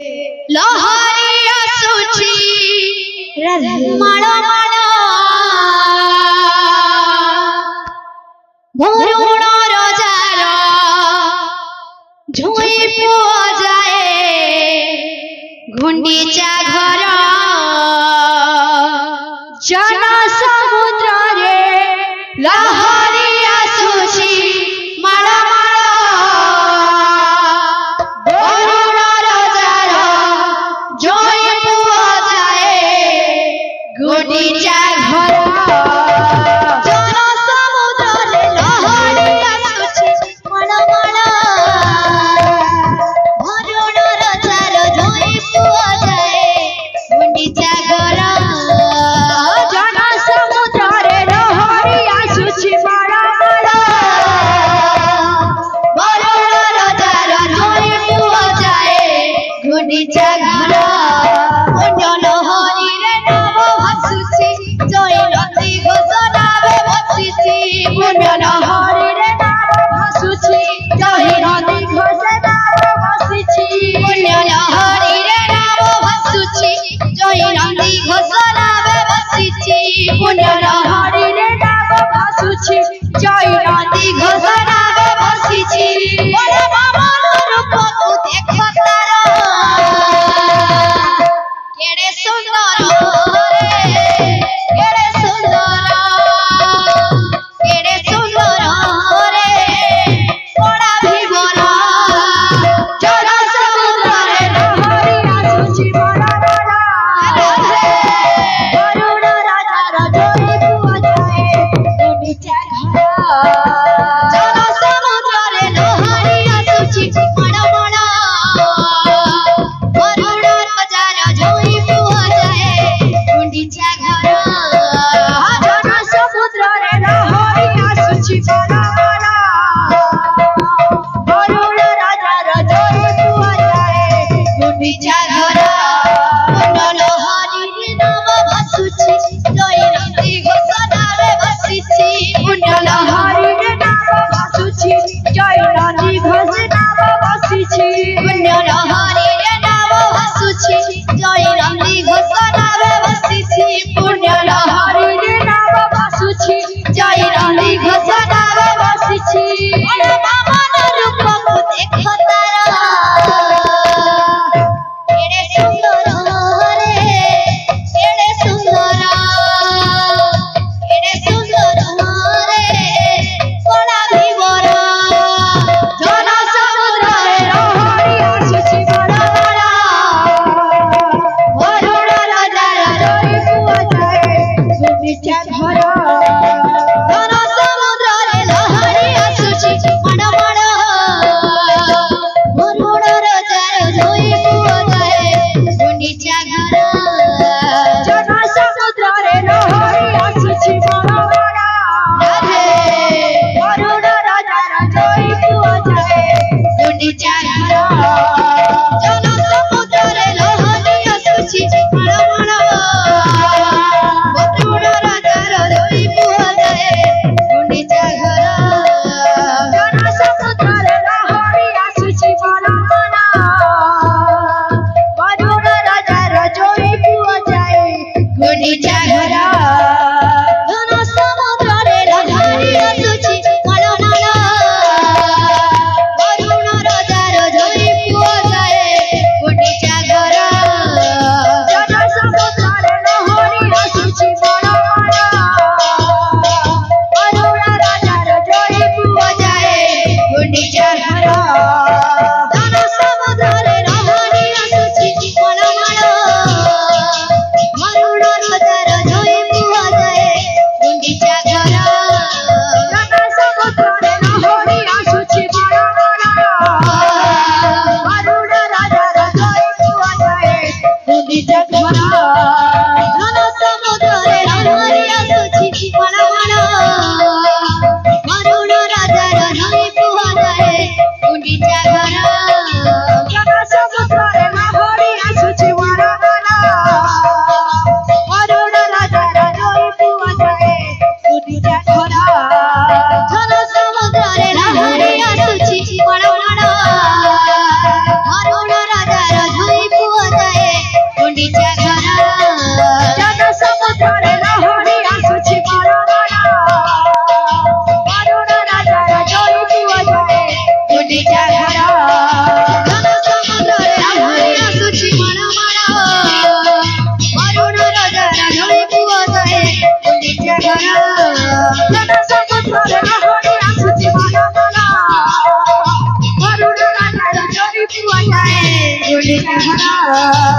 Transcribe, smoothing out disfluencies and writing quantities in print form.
लहरी आसुची माळ माळ भरुण रजार झुई पुआ जाए गुंडीचा घर जन समुद्र रे लहरी आसुची माळ माळ भरुण रजार झुई पुआ जाए गुंडीचा घर जन समुद्र रे लहरी आसुची माळ माळ भरुण रजार झुई पुआ जाए गुंडीचा घर जन समुद्र रे लहरी आसुची माळ माळ भरुण रजार झुई पुआ जाए गुंडीचा घर पुण्य लहरी रे नाम भासुची जय नदी घोषणावे बसिची पुण्य लहरी रे नाम भासुची जय नदी घोषणावे बसिची पुण्य लहरी रे नाम भासुची जय नदी घोषणावे बसिची पुण्य लहरी रे नाम भासुची जय नदी घोषणावे बसिची बड़ बामन रूप तू देख तारा ধারা